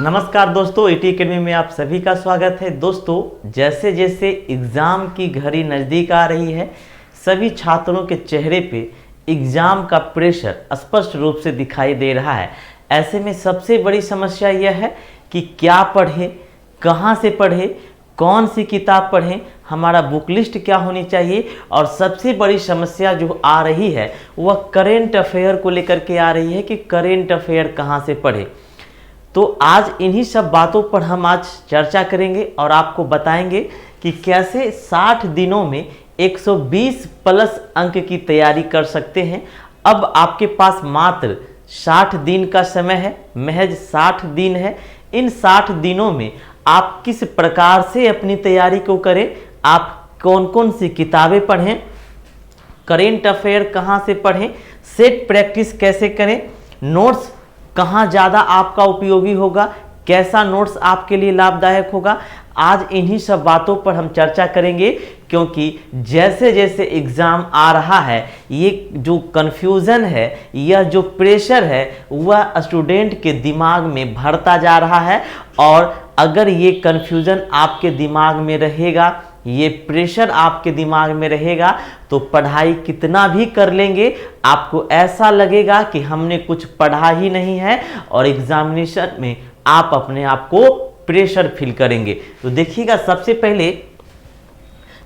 नमस्कार दोस्तों, ET academy में आप सभी का स्वागत है। दोस्तों, जैसे जैसे एग्ज़ाम की घड़ी नज़दीक आ रही है, सभी छात्रों के चेहरे पे एग्ज़ाम का प्रेशर स्पष्ट रूप से दिखाई दे रहा है। ऐसे में सबसे बड़ी समस्या यह है कि क्या पढ़ें, कहाँ से पढ़ें, कौन सी किताब पढ़ें, हमारा बुक लिस्ट क्या होनी चाहिए। और सबसे बड़ी समस्या जो आ रही है वह करेंट अफेयर को लेकर के आ रही है कि करेंट अफेयर कहाँ से पढ़ें। तो आज इन्हीं सब बातों पर हम आज चर्चा करेंगे और आपको बताएंगे कि कैसे 60 दिनों में 120 प्लस अंक की तैयारी कर सकते हैं। अब आपके पास मात्र 60 दिन का समय है, महज 60 दिन है। इन 60 दिनों में आप किस प्रकार से अपनी तैयारी को करें, आप कौन कौन सी किताबें पढ़ें, करेंट अफेयर कहाँ से पढ़ें, सेट प्रैक्टिस कैसे करें, नोट्स कहाँ ज़्यादा आपका उपयोगी होगा, कैसा नोट्स आपके लिए लाभदायक होगा। आज इन्हीं सब बातों पर हम चर्चा करेंगे, क्योंकि जैसे जैसे एग्ज़ाम आ रहा है, ये जो कन्फ्यूज़न है, यह जो प्रेशर है, वह स्टूडेंट के दिमाग में भरता जा रहा है। और अगर ये कन्फ्यूज़न आपके दिमाग में रहेगा, ये प्रेशर आपके दिमाग में रहेगा, तो पढ़ाई कितना भी कर लेंगे, आपको ऐसा लगेगा कि हमने कुछ पढ़ा ही नहीं है और एग्जामिनेशन में आप अपने आप को प्रेशर फील करेंगे। तो देखिएगा, सबसे पहले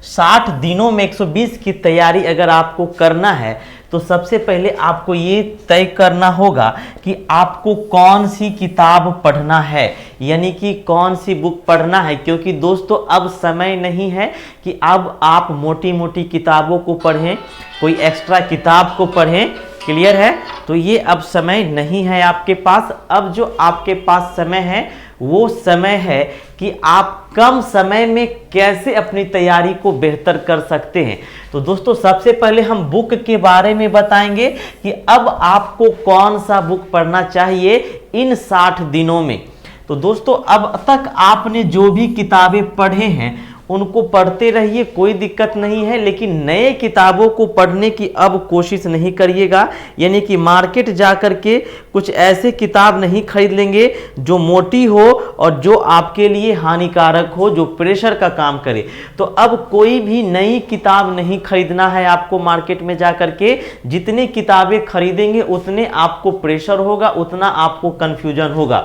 60 दिनों में 120 की तैयारी अगर आपको करना है तो सबसे पहले आपको ये तय करना होगा कि आपको कौन सी किताब पढ़ना है, यानी कि कौन सी बुक पढ़ना है। क्योंकि दोस्तों, अब समय नहीं है कि अब आप मोटी मोटी किताबों को पढ़ें, कोई एक्स्ट्रा किताब को पढ़ें। क्लियर है? तो ये अब समय नहीं है आपके पास। अब जो आपके पास समय है वो समय है कि आप कम समय में कैसे अपनी तैयारी को बेहतर कर सकते हैं। तो दोस्तों, सबसे पहले हम बुक के बारे में बताएंगे कि अब आपको कौन सा बुक पढ़ना चाहिए इन 60 दिनों में। तो दोस्तों, अब तक आपने जो भी किताबें पढ़े हैं उनको पढ़ते रहिए, कोई दिक्कत नहीं है। लेकिन नए किताबों को पढ़ने की अब कोशिश नहीं करिएगा, यानी कि मार्केट जा कर के कुछ ऐसे किताब नहीं खरीद लेंगे जो मोटी हो और जो आपके लिए हानिकारक हो, जो प्रेशर का काम करे। तो अब कोई भी नई किताब नहीं खरीदना है आपको मार्केट में जा कर के। जितनी किताबें खरीदेंगे उतने आपको प्रेशर होगा, उतना आपको कन्फ्यूजन होगा।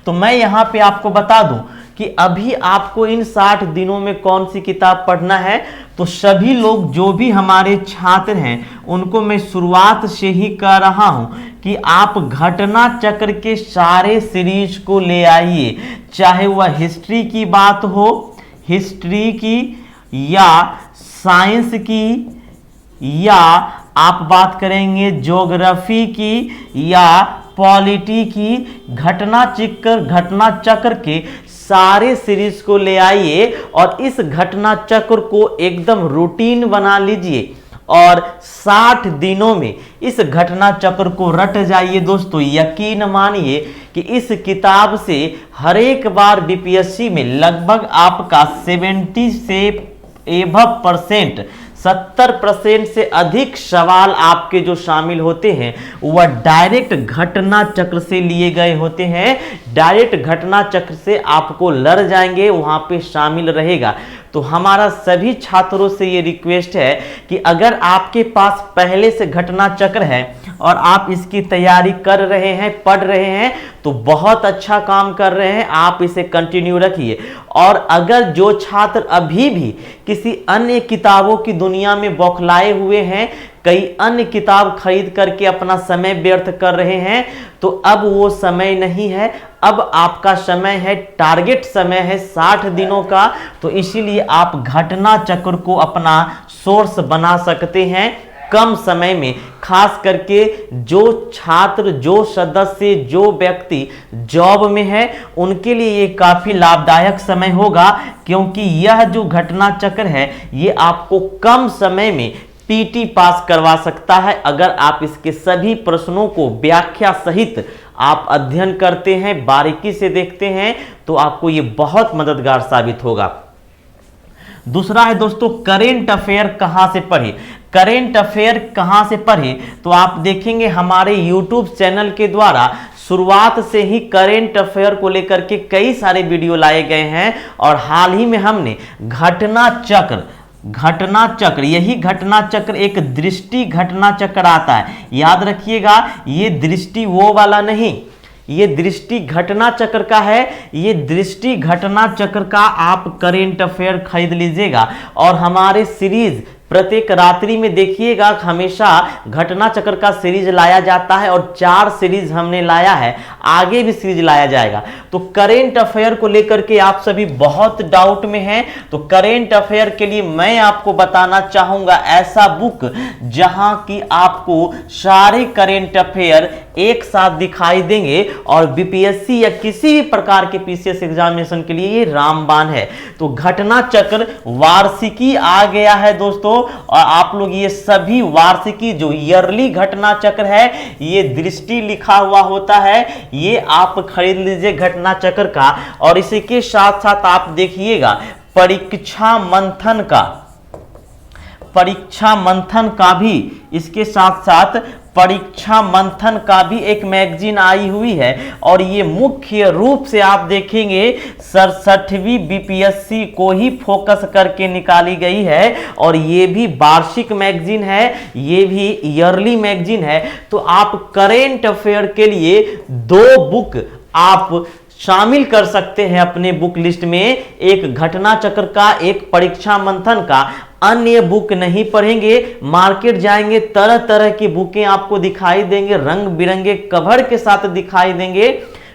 तो मैं यहाँ पे आपको बता दूं कि अभी आपको इन 60 दिनों में कौन सी किताब पढ़ना है। तो सभी लोग जो भी हमारे छात्र हैं उनको मैं शुरुआत से ही कह रहा हूं कि आप घटना चक्र के सारे सीरीज को ले आइए, चाहे वह हिस्ट्री की बात हो, हिस्ट्री की या साइंस की, या आप बात करेंगे ज्योग्राफी की या पॉलिटी की। घटना चक्र के सारे सीरीज को ले आइए और इस घटना चक्र को एकदम रूटीन बना लीजिए और 60 दिनों में इस घटना चक्र को रट जाइए। दोस्तों, यकीन मानिए कि इस किताब से हर एक बार बीपीएससी में लगभग आपका 70 से एबव %, 70% से अधिक सवाल आपके जो शामिल होते हैं वह डायरेक्ट घटना चक्र से लिए गए होते हैं। डायरेक्ट घटना चक्र से आपको लड़ जाएंगे, वहां पे शामिल रहेगा। तो हमारा सभी छात्रों से ये रिक्वेस्ट है कि अगर आपके पास पहले से घटना चक्र है और आप इसकी तैयारी कर रहे हैं, पढ़ रहे हैं, तो बहुत अच्छा काम कर रहे हैं, आप इसे कंटिन्यू रखिए। और अगर जो छात्र अभी भी किसी अन्य किताबों की दुनिया में बौखलाए हुए हैं, कई अन्य किताब खरीद करके अपना समय व्यर्थ कर रहे हैं, तो अब वो समय नहीं है। अब आपका समय है, टारगेट समय है 60 दिनों का। तो इसीलिए आप घटना चक्र को अपना सोर्स बना सकते हैं कम समय में। खास करके जो छात्र, जो सदस्य, जो व्यक्ति जॉब में है, उनके लिए ये काफी लाभदायक समय होगा, क्योंकि यह जो घटना चक्र है ये आपको कम समय में पीटी पास करवा सकता है। अगर आप इसके सभी प्रश्नों को व्याख्या सहित आप अध्ययन करते हैं, बारीकी से देखते हैं, तो आपको ये बहुत मददगार साबित होगा। दूसरा है दोस्तों, करेंट अफेयर कहां से पढ़े। करेंट अफेयर कहां से पढ़े, तो आप देखेंगे हमारे YouTube चैनल के द्वारा शुरुआत से ही करेंट अफेयर को लेकर के कई सारे वीडियो लाए गए हैं और हाल ही में हमने घटना चक्र, यही घटना चक्र एक दृष्टि घटना चक्र आता है, याद रखिएगा, ये दृष्टि वो वाला नहीं, ये दृष्टि घटना चक्र का है। ये दृष्टि घटना चक्र का आप करेंट अफेयर खरीद लीजिएगा और हमारे सीरीज प्रत्येक रात्रि में देखिएगा हमेशा घटना चक्र का सीरीज लाया जाता है और 4 सीरीज हमने लाया है, आगे भी सीरीज लाया जाएगा। तो करेंट अफेयर को लेकर के आप सभी बहुत डाउट में हैं, तो करेंट अफेयर के लिए मैं आपको बताना चाहूंगा ऐसा बुक जहां की आपको सारे करेंट अफेयर एक साथ दिखाई देंगे और बीपीएससी या किसी भी प्रकार के पीसीएस एग्जामिनेशन के लिए ये रामबाण है। तो घटना चक्र वार्षिकी आ गया है दोस्तों, और आप लोग ये सभी वार्षिकी जो ईयरली घटना चक्र है, ये दृष्टि लिखा हुआ होता है, ये आप खरीद लीजिए घटना चक्र का। और इसी के साथ साथ आप देखिएगा परीक्षा मंथन का भी, इसके साथ साथ परीक्षा मंथन का भी एक मैगजीन आई हुई है और ये मुख्य रूप से आप देखेंगे 67वीं बीपीएससी को ही फोकस करके निकाली गई है और ये भी वार्षिक मैगजीन है, ये भी ईयरली मैगजीन है। तो आप करेंट अफेयर के लिए 2 बुक आप शामिल कर सकते हैं अपने बुक लिस्ट में, एक घटना चक्र का, एक परीक्षा मंथन का। अन्य बुक नहीं पढ़ेंगे, मार्केट जाएंगे, तरह तरह की बुकें आपको दिखाई देंगे, रंग बिरंगे कवर के साथ दिखाई देंगे,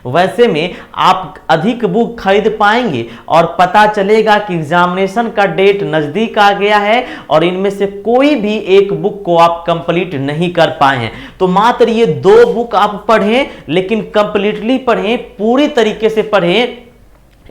वैसे में आप अधिक बुक खरीद पाएंगे और पता चलेगा कि एग्जामिनेशन का डेट नजदीक आ गया है और इनमें से कोई भी एक बुक को आप कंप्लीट नहीं कर पाए हैं। तो मात्र ये 2 बुक आप पढ़ें, लेकिन कंप्लीटली पढ़ें, पूरी तरीके से पढ़ें,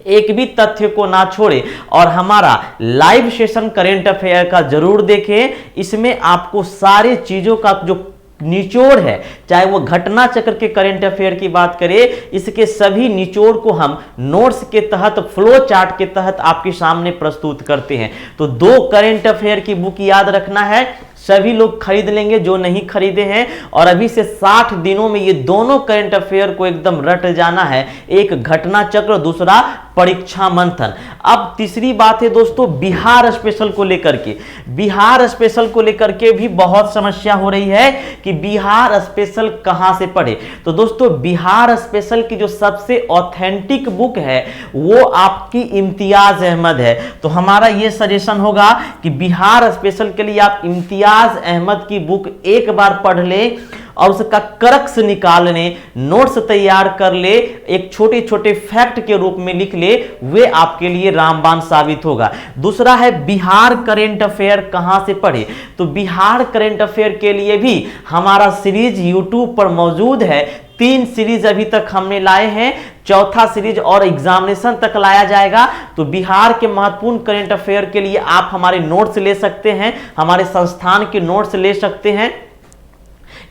एक भी तथ्य को ना छोड़े और हमारा लाइव सेशन करेंट अफेयर का जरूर देखें। इसमें आपको सारी चीजों का जो निचोड़ है, चाहे वो घटना चक्र के करेंट अफेयर की बात करें, इसके सभी निचोड़ को हम नोट्स के तहत, फ्लो चार्ट के तहत आपके सामने प्रस्तुत करते हैं। तो 2 करेंट अफेयर की बुक याद रखना है, सभी लोग खरीद लेंगे जो नहीं खरीदे हैं, और अभी से 60 दिनों में ये दोनों करंट अफेयर को एकदम रट जाना है, एक घटना चक्र, दूसरा परीक्षा मंथन। अब तीसरी बात है दोस्तों बिहार स्पेशल को लेकर के, बिहार स्पेशल को लेकर के भी बहुत समस्या हो रही है कि बिहार स्पेशल कहां से पढ़े। तो दोस्तों बिहार स्पेशल की जो सबसे ऑथेंटिक बुक है वो आपकी इम्तियाज अहमद है। तो हमारा ये सजेशन होगा कि बिहार स्पेशल के लिए आप इम्तियाज अहमद की बुक एक बार पढ़ लें और उसका क्रक्स निकाल लें, नोट्स तैयार कर ले, एक छोटे छोटे फैक्ट के रूप में लिख ले, वे आपके लिए रामबाण साबित होगा। दूसरा है बिहार करंट अफेयर कहां से पढ़े। तो बिहार करंट अफेयर के लिए भी हमारा सीरीज यूट्यूब पर मौजूद है। 3 सीरीज अभी तक हमने लाए हैं, 4था सीरीज और एग्जामिनेशन तक लाया जाएगा। तो बिहार के महत्वपूर्ण करंट अफेयर के लिए आप हमारे नोट्स ले सकते हैं, हमारे संस्थान के नोट्स ले सकते हैं,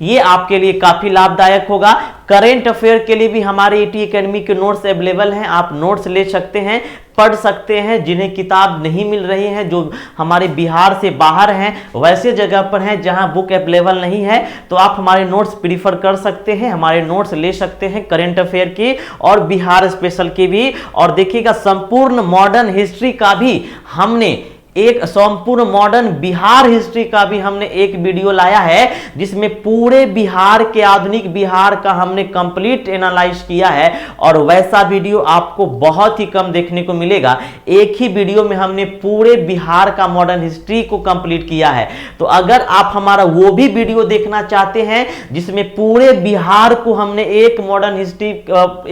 ये आपके लिए काफी लाभदायक होगा। करंट अफेयर के लिए भी हमारे एटी एकेडमी के नोट्स अवेलेबल हैं, आप नोट्स ले सकते हैं, पढ़ सकते हैं। जिन्हें किताब नहीं मिल रही है, जो हमारे बिहार से बाहर हैं, वैसे जगह पर हैं जहां बुक अवेलेबल नहीं है, तो आप हमारे नोट्स प्रीफर कर सकते हैं, हमारे नोट्स ले सकते हैं करंट अफेयर के और बिहार स्पेशल के भी। और देखिएगा संपूर्ण मॉडर्न हिस्ट्री का भी हमने एक संपूर्ण मॉडर्न बिहार हिस्ट्री का भी हमने एक वीडियो लाया है, जिसमें पूरे बिहार के, आधुनिक बिहार का हमने कंप्लीट एनालाइज किया है। और वैसा वीडियो आपको बहुत ही कम देखने को मिलेगा। एक ही वीडियो में हमने पूरे बिहार का मॉडर्न हिस्ट्री को कंप्लीट किया है। तो अगर आप हमारा वो भी वीडियो देखना चाहते हैं जिसमें पूरे बिहार को हमने एक मॉडर्न हिस्ट्री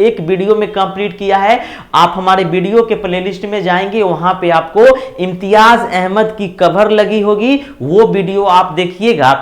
एक वीडियो में कंप्लीट किया है, आप हमारे वीडियो के प्लेलिस्ट में जाएंगे, वहां पे आपको इम्तियाज अहमद की कवर लगी होगी, वो वीडियो आप देखिएगा।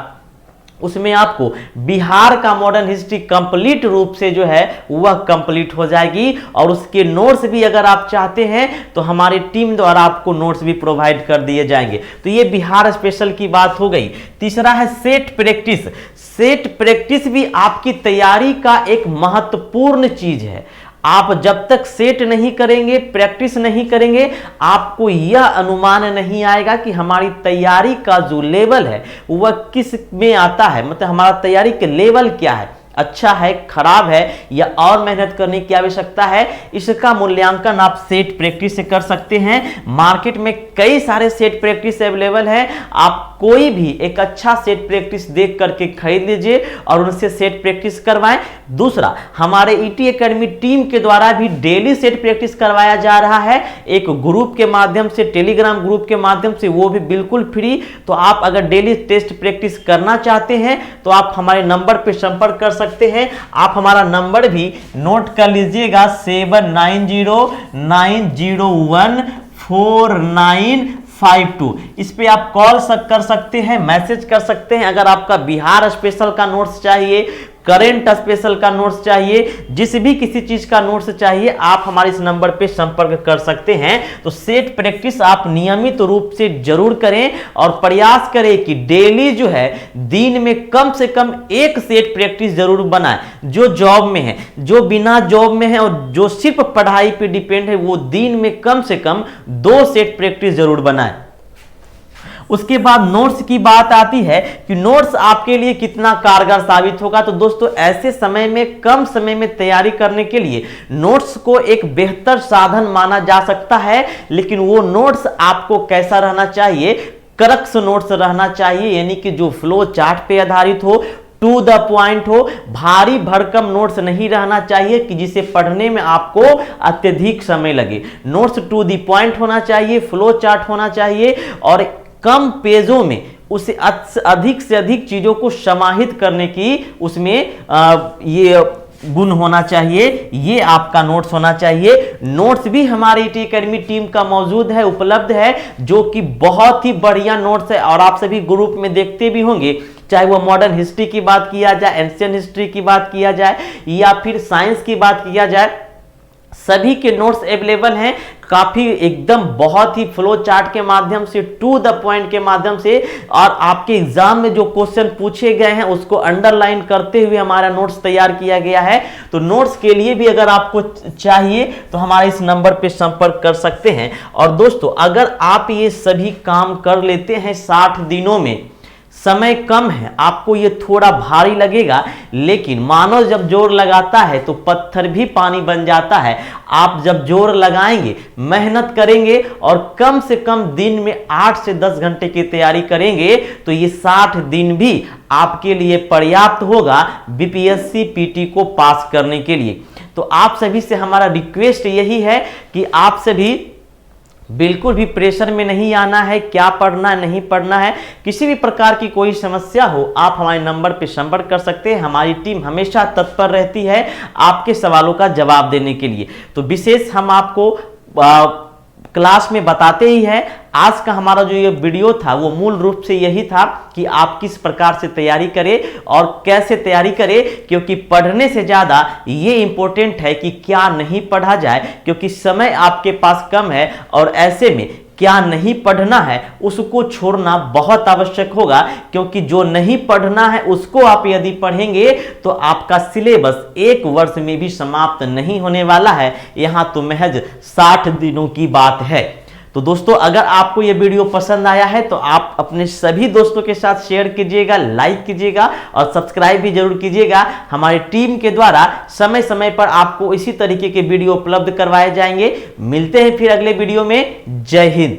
उसमें आपको बिहार का मॉडर्न हिस्ट्री कंप्लीट रूप से जो है वह कंप्लीट हो जाएगी। और उसके नोट्स भी अगर आप चाहते हैं तो हमारी टीम द्वारा आपको नोट्स भी प्रोवाइड कर दिए जाएंगे। तो ये बिहार स्पेशल की बात हो गई। तीसरा है सेट प्रैक्टिस। सेट प्रैक्टिस भी आपकी तैयारी का एक महत्वपूर्ण चीज है। आप जब तक सेट नहीं करेंगे, प्रैक्टिस नहीं करेंगे, आपको यह अनुमान नहीं आएगा कि हमारी तैयारी का जो लेवल है वह किस में आता है, मतलब हमारा तैयारी के लेवल क्या है। अच्छा है, खराब है या और मेहनत करने की आवश्यकता है, इसका मूल्यांकन आप सेट प्रैक्टिस से कर सकते हैं। मार्केट में कई सारे सेट प्रैक्टिस अवेलेबल है, आप कोई भी एक अच्छा सेट प्रैक्टिस देख करके खरीद लीजिए और उनसे सेट प्रैक्टिस करवाएं। दूसरा, हमारे ईटी एकेडमी टीम के द्वारा भी डेली सेट प्रैक्टिस करवाया जा रहा है, एक ग्रुप के माध्यम से, टेलीग्राम ग्रुप के माध्यम से, वो भी बिल्कुल फ्री। तो आप अगर डेली टेस्ट प्रैक्टिस करना चाहते हैं तो आप हमारे नंबर पर संपर्क कर सकते हैं। आप हमारा नंबर भी नोट कर लीजिएगा 7909014952। इस पे आप कॉल कर सकते हैं, मैसेज कर सकते हैं। अगर आपका बिहार स्पेशल का नोट्स चाहिए, करेंट स्पेशल का नोट्स चाहिए, जिस भी किसी चीज का नोट्स चाहिए, आप हमारे इस नंबर पे संपर्क कर सकते हैं। तो सेट प्रैक्टिस आप नियमित रूप से जरूर करें और प्रयास करें कि डेली जो है दिन में कम से कम एक सेट प्रैक्टिस जरूर बनाएं। जो जॉब में है, जो बिना जॉब में है और जो सिर्फ पढ़ाई पे डिपेंड है, वो दिन में कम से कम 2 सेट प्रैक्टिस जरूर बनाएं। उसके बाद नोट्स की बात आती है कि नोट्स आपके लिए कितना कारगर साबित होगा। तो दोस्तों, ऐसे समय में, कम समय में तैयारी करने के लिए नोट्स को एक बेहतर साधन माना जा सकता है, लेकिन वो नोट्स आपको कैसा रहना चाहिए? क्रक्स नोट्स रहना चाहिए, यानी कि जो फ्लो चार्ट पे आधारित हो, टू द पॉइंट हो, भारी भरकम नोट्स नहीं रहना चाहिए कि जिसे पढ़ने में आपको अत्यधिक समय लगे। नोट्स टू द पॉइंट होना चाहिए, फ्लो चार्ट होना चाहिए और कम पेजों में उसे अधिक से अधिक चीजों को समाहित करने की उसमें ये गुण होना चाहिए। ये आपका नोट्स होना चाहिए। नोट्स भी हमारी ईटी एकेडमी टीम का मौजूद है, उपलब्ध है, जो कि बहुत ही बढ़िया नोट्स है और आप सभी ग्रुप में देखते भी होंगे, चाहे वो मॉडर्न हिस्ट्री की बात किया जाए, एंशिएंट हिस्ट्री की बात किया जाए या फिर साइंस की बात किया जाए, सभी के नोट्स अवेलेबल हैं। काफी एकदम बहुत ही फ्लो चार्ट के माध्यम से, टू द पॉइंट के माध्यम से, और आपके एग्जाम में जो क्वेश्चन पूछे गए हैं उसको अंडरलाइन करते हुए हमारा नोट्स तैयार किया गया है। तो नोट्स के लिए भी अगर आपको चाहिए तो हमारे इस नंबर पे संपर्क कर सकते हैं। और दोस्तों, अगर आप ये सभी काम कर लेते हैं 60 दिनों में, समय कम है, आपको ये थोड़ा भारी लगेगा, लेकिन मानव जब जोर लगाता है तो पत्थर भी पानी बन जाता है। आप जब जोर लगाएंगे, मेहनत करेंगे और कम से कम दिन में 8 से 10 घंटे की तैयारी करेंगे तो ये 60 दिन भी आपके लिए पर्याप्त होगा बीपीएससी पीटी को पास करने के लिए। तो आप सभी से हमारा रिक्वेस्ट यही है कि आप सभी बिल्कुल भी प्रेशर में नहीं आना है, क्या पढ़ना है, नहीं पढ़ना है। किसी भी प्रकार की कोई समस्या हो, आप हमारे नंबर पर संपर्क कर सकते हैं। हमारी टीम हमेशा तत्पर रहती है आपके सवालों का जवाब देने के लिए। तो विशेष हम आपको क्लास में बताते ही हैं। आज का हमारा जो ये वीडियो था वो मूल रूप से यही था कि आप किस प्रकार से तैयारी करें और कैसे तैयारी करें, क्योंकि पढ़ने से ज़्यादा ये इंपॉर्टेंट है कि क्या नहीं पढ़ा जाए, क्योंकि समय आपके पास कम है और ऐसे में क्या नहीं पढ़ना है उसको छोड़ना बहुत आवश्यक होगा, क्योंकि जो नहीं पढ़ना है उसको आप यदि पढ़ेंगे तो आपका सिलेबस 1 वर्ष में भी समाप्त नहीं होने वाला है। यहाँ तो महज 60 दिनों की बात है। तो दोस्तों, अगर आपको ये वीडियो पसंद आया है तो आप अपने सभी दोस्तों के साथ शेयर कीजिएगा, लाइक कीजिएगा और सब्सक्राइब भी जरूर कीजिएगा। हमारी टीम के द्वारा समय समय पर आपको इसी तरीके के वीडियो उपलब्ध करवाए जाएंगे। मिलते हैं फिर अगले वीडियो में। जय हिंद।